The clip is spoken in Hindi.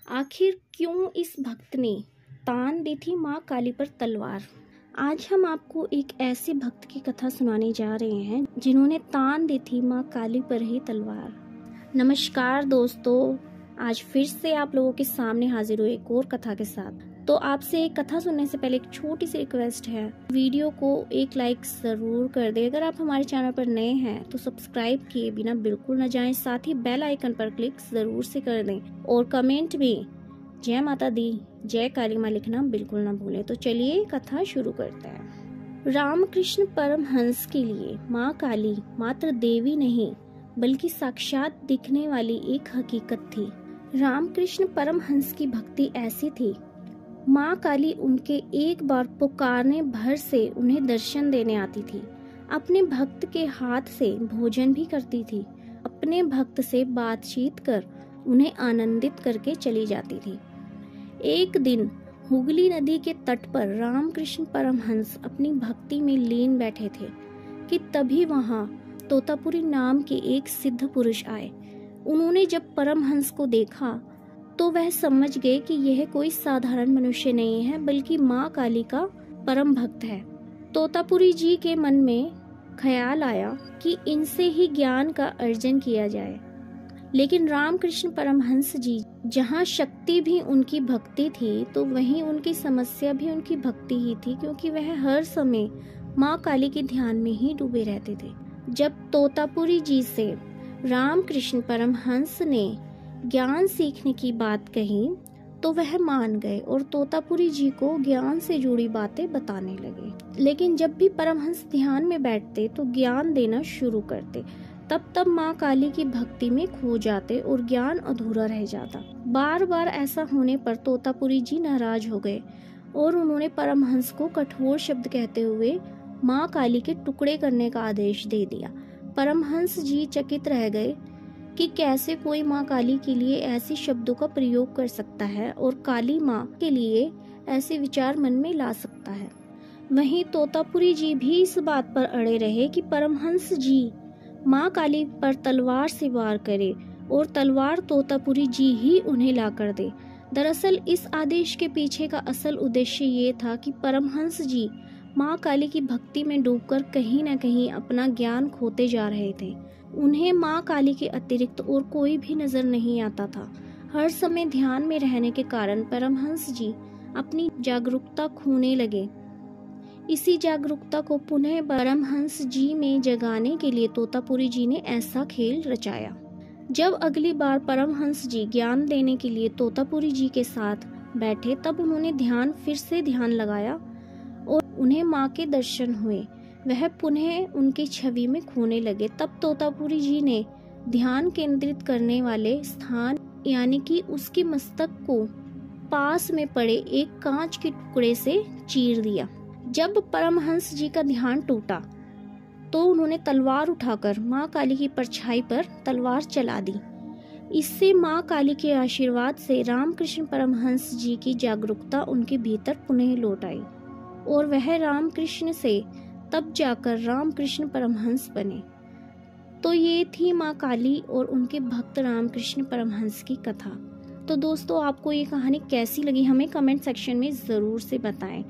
आखिर क्यों इस भक्त ने तान दी थी माँ काली पर तलवार। आज हम आपको एक ऐसे भक्त की कथा सुनाने जा रहे हैं जिन्होंने तान दी थी माँ काली पर ही तलवार। नमस्कार दोस्तों, आज फिर से आप लोगों के सामने हाजिर हुए एक और कथा के साथ। तो आपसे एक कथा सुनने से पहले एक छोटी सी रिक्वेस्ट है, वीडियो को एक लाइक जरूर कर दें। अगर आप हमारे चैनल पर नए हैं तो सब्सक्राइब किए बिना बिल्कुल न जाएं, साथ ही बेल आइकन पर क्लिक जरूर से कर दें और कमेंट में जय माता दी, जय काली माँ लिखना बिल्कुल ना भूलें। तो चलिए कथा शुरू करते हैं। रामकृष्ण परमहंस के लिए माँ काली मात्र देवी नहीं बल्कि साक्षात दिखने वाली एक हकीकत थी। रामकृष्ण परमहंस की भक्ति ऐसी थी, माँ काली उनके एक बार पुकारने भर से उन्हें दर्शन देने आती थी। अपने भक्त के हाथ से भोजन भी करती थी, अपने भक्त से बातचीत कर उन्हें आनंदित करके चली जाती थी। एक दिन हुगली नदी के तट पर रामकृष्ण परमहंस अपनी भक्ति में लीन बैठे थे कि तभी वहां तोतापुरी नाम के एक सिद्ध पुरुष आए। उन्होंने जब परमहंस को देखा तो वह समझ गए कि यह कोई साधारण मनुष्य नहीं है बल्कि माँ काली का परम भक्त है। तोतापुरी जी के मन में ख्याल आया कि इनसे ही ज्ञान का अर्जन किया जाए। लेकिन रामकृष्ण परमहंस जी जहाँ शक्ति भी उनकी भक्ति थी तो वहीं उनकी समस्या भी उनकी भक्ति ही थी, क्योंकि वह हर समय माँ काली के ध्यान में ही डूबे रहते थे। जब तोतापुरी जी से रामकृष्ण परमहंस ने ज्ञान सीखने की बात कही तो वह मान गए और तोतापुरी जी को ज्ञान से जुड़ी बातें बताने लगे। लेकिन जब भी परमहंस ध्यान में बैठते तो ज्ञान देना शुरू करते, तब माँ काली की भक्ति में खो जाते और ज्ञान अधूरा रह जाता। बार बार ऐसा होने पर तोतापुरी जी नाराज हो गए और उन्होंने परमहंस को कठोर शब्द कहते हुए माँ काली के टुकड़े करने का आदेश दे दिया। परमहंस जी चकित रह गए कि कैसे कोई माँ काली के लिए ऐसे शब्दों का प्रयोग कर सकता है और काली माँ के लिए ऐसे विचार मन में ला सकता है। वहीं तोतापुरी जी भी इस बात पर अड़े रहे कि परमहंस जी माँ काली पर तलवार से वार करे और तलवार तोतापुरी जी ही उन्हें ला कर दे। दरअसल इस आदेश के पीछे का असल उद्देश्य ये था कि परमहंस जी माँ काली की भक्ति में डूबकर कहीं न कहीं अपना ज्ञान खोते जा रहे थे। उन्हें माँ काली के अतिरिक्त और कोई भी नजर नहीं आता था। हर समय ध्यान में रहने के कारण परमहंस जी अपनी जागरूकता खोने लगे। इसी जागरूकता को पुनः परमहंस जी में जगाने के लिए तोतापुरी जी ने ऐसा खेल रचाया। जब अगली बार परमहंस जी ज्ञान देने के लिए तोतापुरी जी के साथ बैठे तब उन्होंने फिर से ध्यान लगाया और उन्हें माँ के दर्शन हुए। वह पुनः उनकी छवि में खोने लगे। तब तोतापुरी जी ने ध्यान केंद्रित करने वाले स्थान यानी कि उसके मस्तक को पास में पड़े एक कांच के टुकड़े से चीर दिया। जब परमहंस जी का ध्यान टूटा तो उन्होंने तलवार उठाकर माँ काली की परछाई पर तलवार चला दी। इससे माँ काली के आशीर्वाद से रामकृष्ण परमहंस जी की जागरूकता उनके भीतर पुनः लौट आई और वह रामकृष्ण से तब जाकर रामकृष्ण परमहंस बने। तो ये थी माँ काली और उनके भक्त रामकृष्ण परमहंस की कथा। तो दोस्तों, आपको ये कहानी कैसी लगी हमें कमेंट सेक्शन में ज़रूर से बताएं।